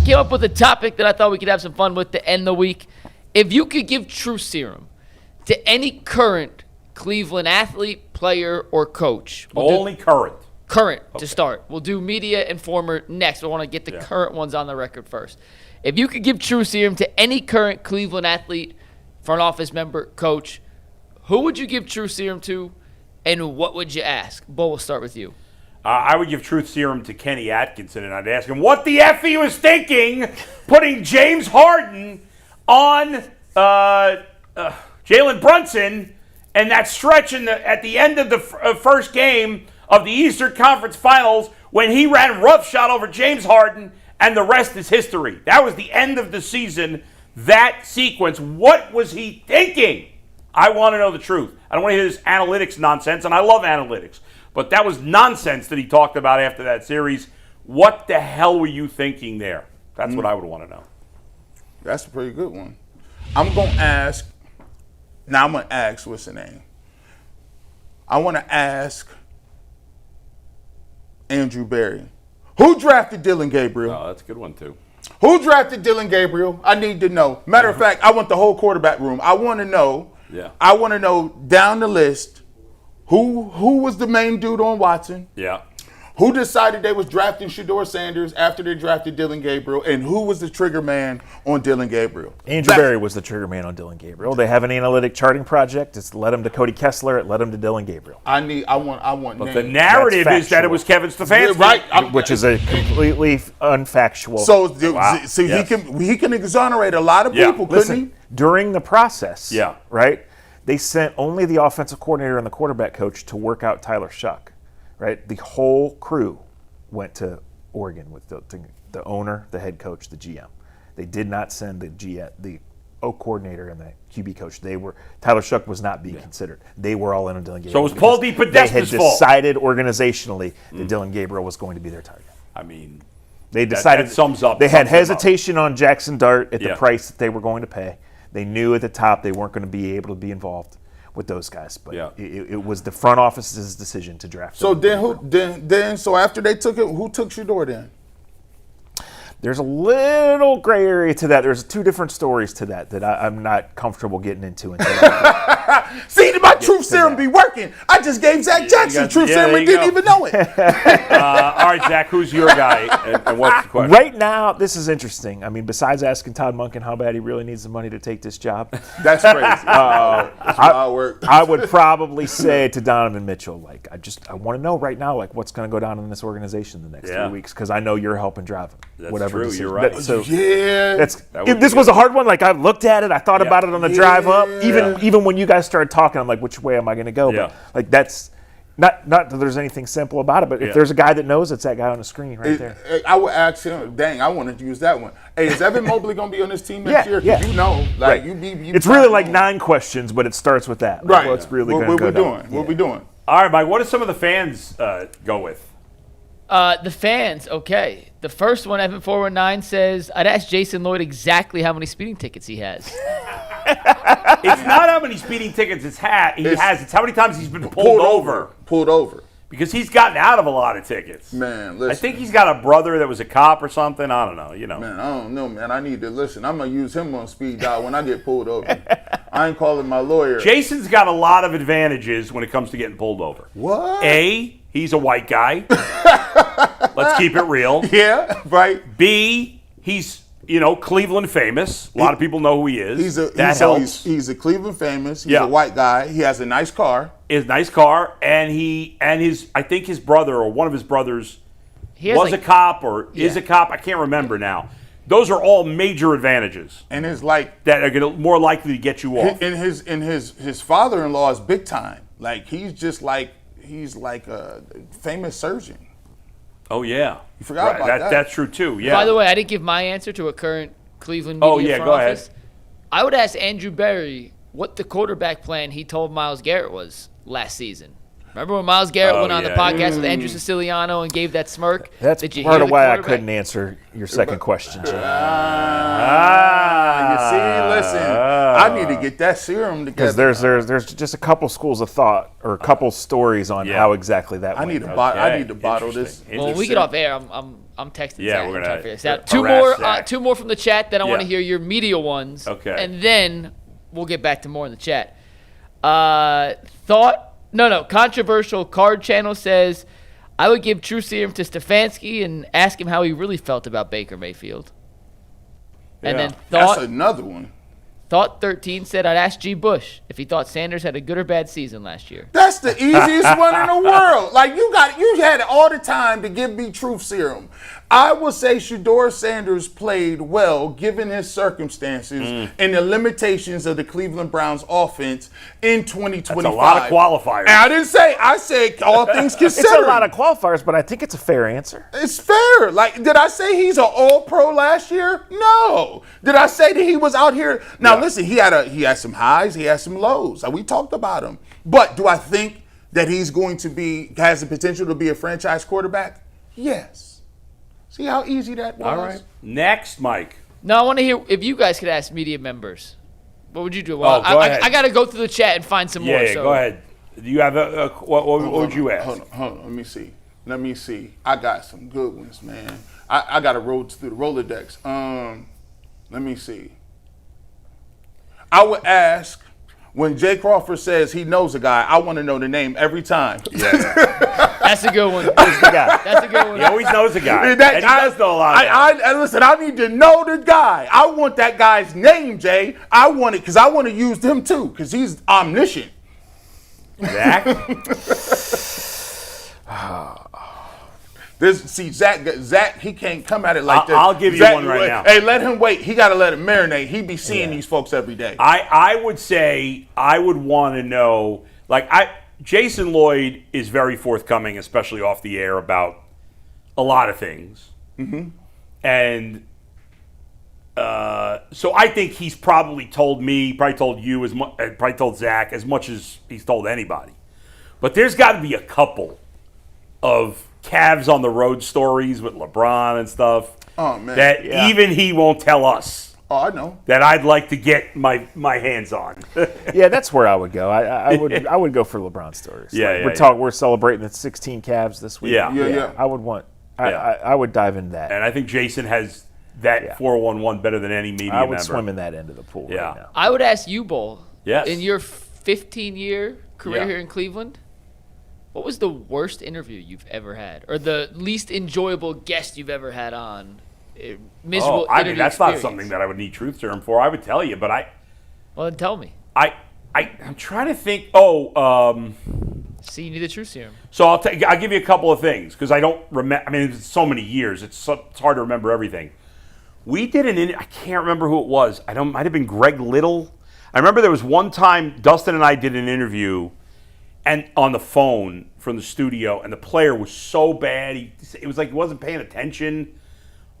came up with a topic that I thought we could have some fun with to end the week. If you could give Truth Serum to any current Cleveland athlete, player, or coach. Only current. Current to start. We'll do media and former next. I want to get the current ones on the record first. If you could give Truth Serum to any current Cleveland athlete, front office member, coach, who would you give Truth Serum to, and what would you ask? Bo, we'll start with you. I would give Truth Serum to Kenny Atkinson, and I'd ask him what the F he was thinking putting James Harden on Jalen Brunson and that stretch at the end of the first game of the Eastern Conference Finals when he ran roughshod over James Harden, and the rest is history. That was the end of the season, that sequence. What was he thinking? I want to know the truth. I don't want to hear this analytics nonsense, and I love analytics. But that was nonsense that he talked about after that series. What the hell were you thinking there? That's what I would want to know. That's a pretty good one. I'm going to ask, what's the name? I want to ask Andrew Berry. Who drafted Dylan Gabriel? Oh, that's a good one, too. Who drafted Dylan Gabriel? I need to know. Matter of fact, I want the whole quarterback room. I want to know. Yeah. I want to know down the list who was the main dude on Watson. Yeah. Who decided they was drafting Shedeur Sanders after they drafted Dylan Gabriel, and who was the trigger man on Dylan Gabriel? Andrew Berry was the trigger man on Dylan Gabriel. They have an analytic charting project. It's led him to Cody Kessler. It led him to Dylan Gabriel. I want. But the narrative is that it was Kevin Stefanski, right? Which is a completely unfactual. So he can exonerate a lot of people, couldn't he? During the process, Yeah. right? They sent only the offensive coordinator and the quarterback coach to work out Tyler Shuck. Right, the whole crew went to Oregon with the owner, the head coach, the GM. They did not send the O coordinator and the QB coach. Tyler Shuck was not being considered. They were all in on Dylan Gabriel. So it was Paul DePodesta's fault. They had decided organizationally that Dylan Gabriel was going to be their target. I mean, they decided that sums up. They had hesitation on Jackson Dart at the Yeah. price that they were going to pay. They knew at the top they weren't going to be able to be involved with those guys, but it was the front office's decision to draft. So so after they took it, who took Shedeur then? There's a little gray area to that. There's two different stories to that I'm not comfortable getting into. See, my Truth Serum be working. I just gave Zach Jackson Truth Serum and didn't even know it. All right, Zach, who's your guy, and what's the question? Right now, this is interesting. I mean, besides asking Todd Monken how bad he really needs the money to take this job, that's crazy. That's wild work. I would probably say to Donovan Mitchell, I want to know right now, what's going to go down in this organization the next 3 weeks, because I know you're helping drive him. That's true. You're right. This was a hard one. I looked at it. I thought about it on the drive up. Even when you guys started talking, I'm like, which way am I going to go? Yeah. But that's not that there's anything simple about it. But if there's a guy that knows, it's that guy on the screen right there. I would ask him. Dang, I wanted to use that one. Hey, is Evan Mobley going to be on this team next year? Yeah. You know, right. It's really 9 questions, but it starts with that. Right. What's really going to go down? What we doing? All right, Mike. What do some of the fans go with? The fans, okay. The first one, Evan 419 says, I'd ask Jason Lloyd exactly how many speeding tickets he has. It's not how many speeding tickets he has. It's how many times he's been pulled over. Pulled over. Because he's gotten out of a lot of tickets. Man, listen. I think he's got a brother that was a cop or something. I don't know. Man, I don't know, man. I need to listen. I'm going to use him on speed dial when I get pulled over. I ain't calling my lawyer. Jason's got a lot of advantages when it comes to getting pulled over. What? A, he's a white guy. Let's keep it real. Yeah, right. B, he's, Cleveland famous. A lot of people know who he is. That helps. He's a Cleveland famous. He's a white guy. He has a nice car. His nice car, and I think his brother or one of his brothers was a cop or is a cop. I can't remember now. Those are all major advantages. And it's that are more likely to get you off. And his father-in-law is big time. He's like a famous surgeon. Oh yeah, you forgot about that. That's true too. Yeah. By the way, I didn't give my answer to a current Cleveland media front office. Ahead. I would ask Andrew Berry what the quarterback plan he told Myles Garrett was last season. Remember when Myles Garrett went on the yeah. podcast with Andrew Siciliano and gave that smirk? That's Did you part hear of the why I quarterback? couldn't answer your second question, Jim. You see, listen, I need to get that serum Because together. there's just a couple schools of thought or a couple stories on how exactly that I went. need to I need to bottle this. Well, when we get off air, I'm texting Yeah, Zach. we're I'm gonna trying to figure this out. harass Zach. Two more from the chat. Then I want to Yeah. hear your media ones. Okay. And then we'll get back to more in the chat. Controversial Card Channel says, I would give True Serum to Stefanski and ask him how he really felt about Baker Mayfield. And Yeah. then That's another one. Thought 13 said, I'd ask G. Bush if he thought Sanders had a good or bad season last year. That's the easiest one in the world. Like you had all the time to give me truth serum. I would say Shedeur Sanders played well given his circumstances and the limitations of the Cleveland Browns offense in 2025. That's a lot of qualifiers. And I said all things considered. It's a lot of qualifiers, but I think it's a fair answer. It's fair. Like, did I say he's an all-pro last year? No. Did I say that he was out here? Now, listen, he had some highs, he had some lows. We talked about him. But do I think that he's going to has the potential to be a franchise quarterback? Yes. See how easy that was? All right. Next, Mike. No, I want to hear if you guys could ask media members. What would you do? Well, go ahead. I got to go through the chat and find some more. Yeah, So. go ahead. Do you have what would you ask? Hold on. Let me see. I got some good ones, man. I got to roll through the Rolodex. Let me see. I would ask, when Jay Crawford says he knows a guy, I want to know the name every time. That's a good one. Who's the guy? That's a good one. He always knows a guy. And he does know a lot of guys. Listen, I need to know the guy. I want that guy's name, Jay. I want it because I want to use them too because he's omniscient. Zach? Zach, he can't come at it like that. I'll give you one right now. Hey, let him wait. He got to let him marinate. He be seeing these folks every day. I would say I would want to know, Jason Lloyd is very forthcoming, especially off the air, about a lot of things. Mm-hmm. And so I think he's probably told me, probably told you, probably told Zach as much as he's told anybody. But there's got to be a couple of Cavs on the road stories with LeBron and stuff that even he won't tell us. Oh, I know. That I'd like to get my hands on. Yeah, that's where I would go. I would go for LeBron stories. We're celebrating the 16 Cavs this week. Yeah. I would want. I would dive into that. And I think Jason has that 411 better than any media I would member. swim in that end of the pool. Yeah. Right now. I would ask you, Bull. Yes. In your 15-year career here in Cleveland, what was the worst interview you've ever had, or the least enjoyable guest you've ever had on? Miserable interview that's experience. not something that I would need truth serum for. I would tell you, but Well, then tell me. I'm trying to think. See, you need the truth serum. So I'll give you a couple of things because I don't remember. I mean, it's so many years. It's hard to remember everything. We did I can't remember who it was. Might have been Greg Little. I remember there was one time Dustin and I did an interview, and on the phone from the studio, and the player was so bad. It was like he wasn't paying attention.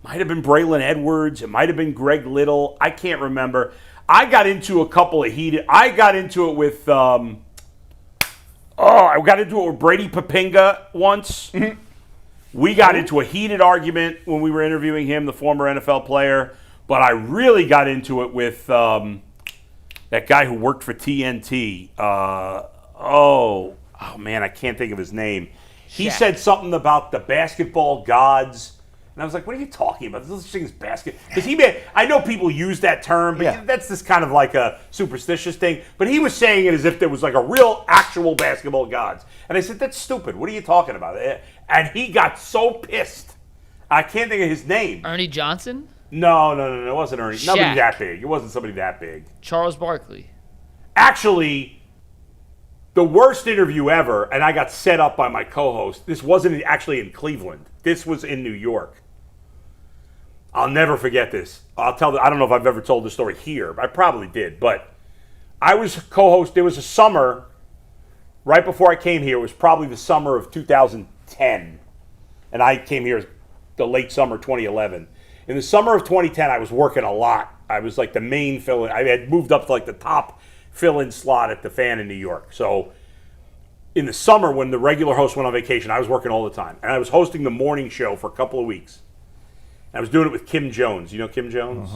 Might have been Braylon Edwards. It might have been Greg Little. I can't remember. I got into a couple of heated. I got into it with. I got into it with Brady Papinga once. Mm-hmm. We got into a heated argument when we were interviewing him, the former NFL player. But I really got into it with that guy who worked for TNT. Man, I can't think of his name. He said something about the basketball gods. And I was like, what are you talking about? This thing is basket. Because I know people use that term, but that's just kind of like a superstitious thing. But he was saying it as if there was like a real, actual basketball gods. And I said, that's stupid. What are you talking about? And he got so pissed. I can't think of his name. Ernie Johnson? No. It wasn't Ernie. Shaq. Nobody that big. It wasn't somebody that big. Charles Barkley. Actually, the worst interview ever, and I got set up by my co-host. This wasn't actually in Cleveland. This was in New York. I'll never forget this. I don't know if I've ever told the story here. I probably did, but I was co-host. There was a summer right before I came here. It was probably the summer of 2010, and I came here the late summer 2011. In the summer of 2010, I was working a lot. I was like the main fill-in. I had moved up to like the top fill-in slot at the Fan in New York. So in the summer when the regular host went on vacation, I was working all the time. And I was hosting the morning show for a couple of weeks. I was doing it with Kim Jones. You know Kim Jones?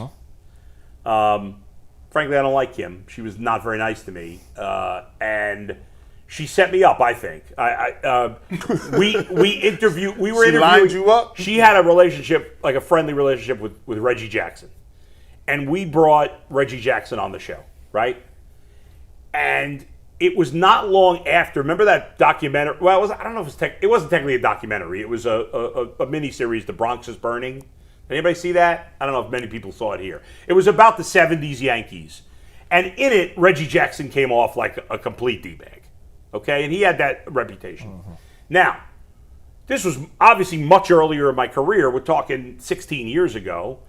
Frankly, I don't like Kim. She was not very nice to me. And she set me up, I think. We were interviewing. Lined you up? She had a relationship, like a friendly relationship with Reggie Jackson. And we brought Reggie Jackson on the show, right? And it was not long after. Remember that documentary? Well, I don't know if it wasn't technically a documentary. It was a mini-series, The Bronx is Burning. Anybody see that? I don't know if many people saw it here. It was about the 70s Yankees. And in it, Reggie Jackson came off like a complete D-bag. Okay? And he had that reputation. Now, this was obviously much earlier in my career. We're talking 16 years ago.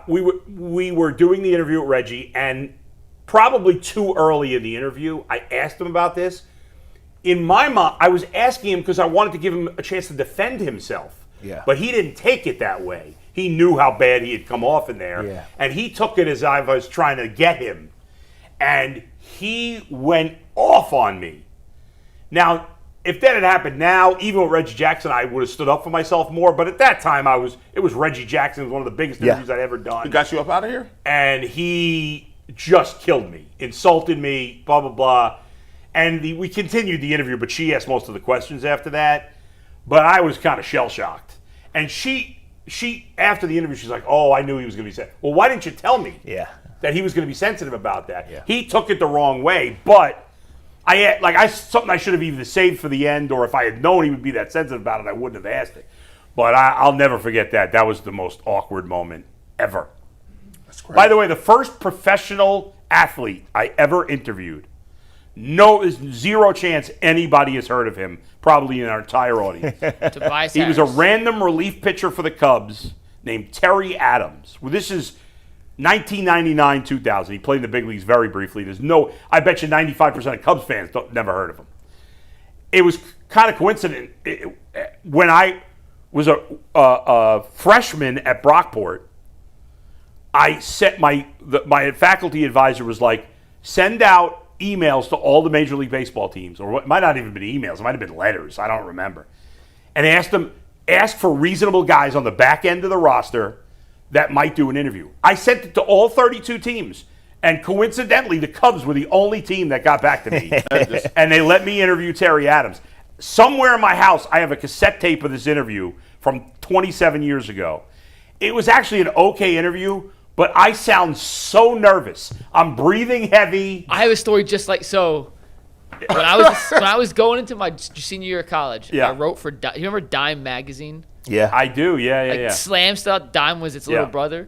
We were doing the interview with Reggie, and probably too early in the interview, I asked him about this. In my mind, I was asking him because I wanted to give him a chance to defend himself. Yeah. But he didn't take it that way. He knew how bad he had come off in there. Yeah. And he took it as I was trying to get him. And he went off on me. Now, if that had happened now, even with Reggie Jackson, I would have stood up for myself more. But at that time, it was Reggie Jackson. It was one of the biggest interviews I'd ever done. He got you up out of here? And he just killed me, insulted me, blah, blah, blah. And we continued the interview, but she asked most of the questions after that. But I was kind of shell-shocked. And she after the interview, she's like, oh, I knew he was going to be sensitive. Well, why didn't you tell me that he was going to be sensitive about that? Yeah. He took it the wrong way, but something I should have either saved for the end, or if I had known he would be that sensitive about it, I wouldn't have asked it. But I'll never forget that. That was the most awkward moment ever. That's great. By the way, the first professional athlete I ever interviewed, there's zero chance anybody has heard of him, probably in our entire audience. Tobias He was a Harris. random relief pitcher for the Cubs named Terry Adams. Well, this is 1999, 2000. He played in the big leagues very briefly. I bet you 95% of Cubs fans never heard of him. It was kind of coincident. When I was a freshman at Brockport, I set my faculty advisor was like, send out emails to all the Major League Baseball teams, or it might not even been emails, it might have been letters, I don't remember, and ask for reasonable guys on the back end of the roster that might do an interview. I sent it to all 32 teams, and coincidentally, the Cubs were the only team that got back to me, and they let me interview Terry Adams. Somewhere in my house, I have a cassette tape of this interview from 27 years ago. It was actually an okay interview, but I sound so nervous. I'm breathing heavy. I have a story just like so. When I was going into my senior year of college, I wrote for. You remember Dime magazine? Yeah. I do. Yeah. Slam stuff. Dime was its little brother.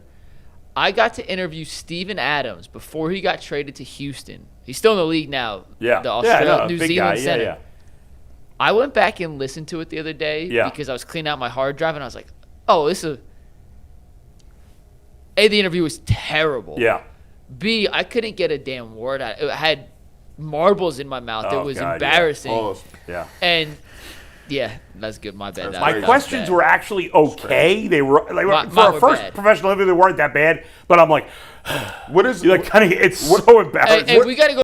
I got to interview Steven Adams before he got traded to Houston. He's still in the league now. Yeah. The New big Zealand guy. center. Yeah. I went back and listened to it the other day because I was cleaning out my hard drive and I was like, oh, this is. A, the interview was terrible. Yeah. B, I couldn't get a damn word out. It had marbles in my mouth. It was embarrassing. Yeah. And that's good. My bad. My questions were actually okay. They were like, for mine a first bad. professional interview, they weren't that bad. But I'm like, What is it's so embarrassing. And we got to go.